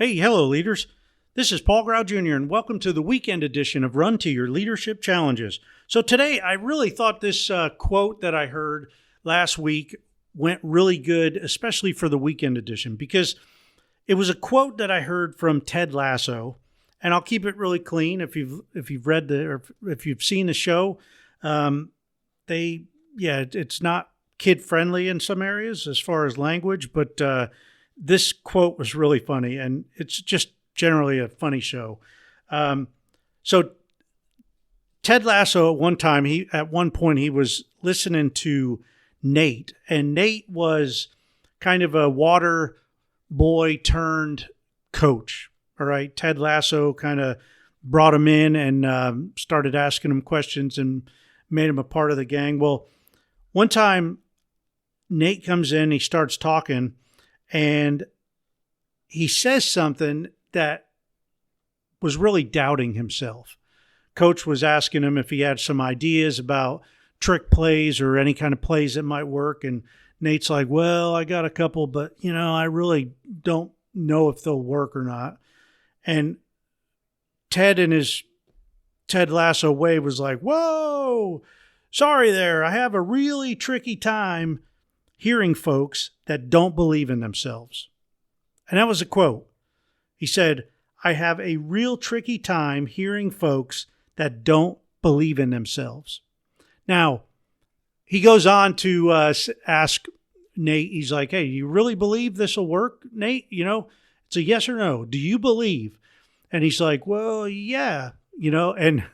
Hey, hello, leaders. This is Paul Grau Jr., and welcome to the weekend edition of Run to Your Leadership Challenges. So today, I really thought this quote that I heard last week went really good, especially for the weekend edition, because it was a quote that I heard from Ted Lasso, and I'll keep it really clean. If you've read or if you've seen the show, it's not kid friendly in some areas as far as language, but this quote was really funny, and it's just generally a funny show. So Ted Lasso at one point he was listening to Nate, and Nate was kind of a water boy turned coach. All right. Ted Lasso kind of brought him in and started asking him questions and made him a part of the gang. Well, one time Nate comes in, he starts talking, and he says something that was really doubting himself. Coach was asking him if he had some ideas about trick plays or any kind of plays that might work. And Nate's like, well, I got a couple, but, I really don't know if they'll work or not. And Ted, in his Ted Lasso way, was like, whoa, sorry there. I have a really tricky time hearing folks that don't believe in themselves. And that was a quote. He said, I have a real tricky time hearing folks that don't believe in themselves. Now, he goes on to ask Nate, he's like, hey, you really believe this will work, Nate? It's a yes or no. Do you believe? And he's like, well, yeah, and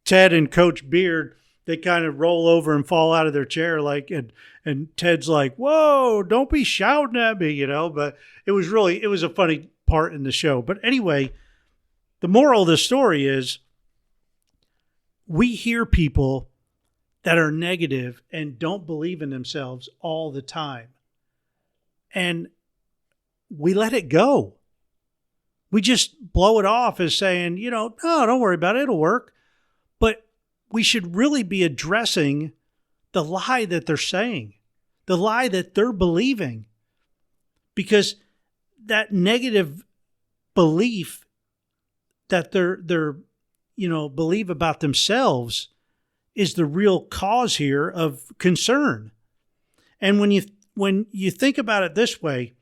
Ted and Coach Beard, they kind of roll over and fall out of their chair, and Ted's like, whoa, don't be shouting at me, but it was a funny part in the show. But anyway, the moral of the story is we hear people that are negative and don't believe in themselves all the time. And we let it go. We just blow it off as saying, no, don't worry about it. It'll work. But we should really be addressing the lie that they're saying, the lie that they're believing, because that negative belief that they're believe about themselves is the real cause here of concern. And when you think about it this way,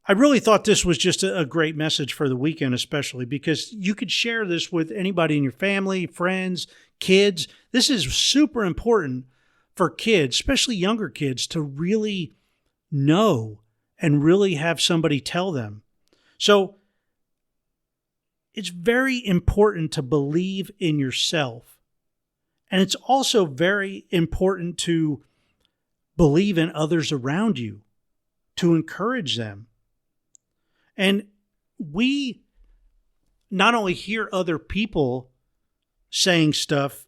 I really thought this was just a great message for the weekend, especially because you could share this with anybody in your family, friends, kids. This is super important for kids, especially younger kids, to really know and really have somebody tell them. So it's very important to believe in yourself. And it's also very important to believe in others around you, to encourage them. And we not only hear other people saying stuff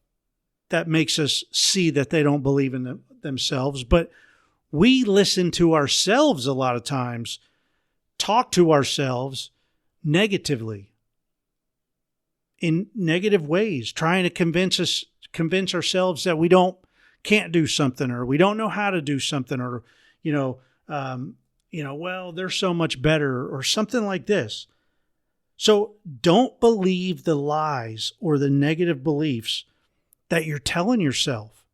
that makes us see that they don't believe in themselves, but we listen to ourselves a lot of times, talk to ourselves negatively, in negative ways, trying to convince ourselves that we can't do something, or we don't know how to do something, or, well, they're so much better, or something like this. So don't believe the lies or the negative beliefs that you're telling yourself.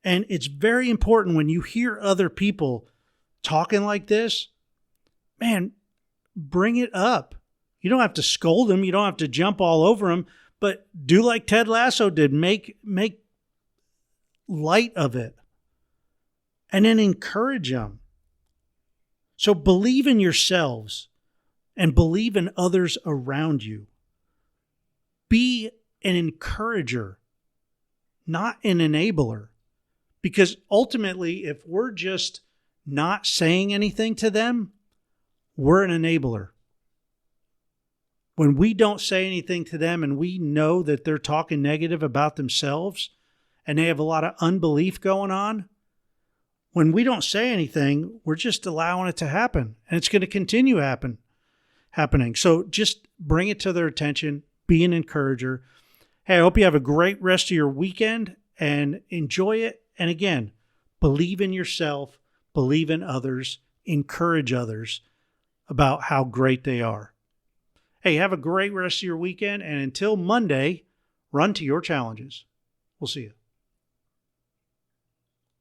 And it's very important when you hear other people talking like this, man, bring it up. You don't have to scold them. You don't have to jump all over them, but do like Ted Lasso did. Make light of it and then encourage them. So believe in yourselves and believe in others around you. Be an encourager, not an enabler. Because ultimately, if we're just not saying anything to them, we're an enabler. When we don't say anything to them and we know that they're talking negative about themselves and they have a lot of unbelief going on, when we don't say anything, we're just allowing it to happen. And it's going to continue happening. So just bring it to their attention. Be an encourager. Hey, I hope you have a great rest of your weekend and enjoy it. And again, believe in yourself, believe in others, encourage others. about how great they are. Hey, have a great rest of your weekend, and until Monday, run to your challenges. We'll see you.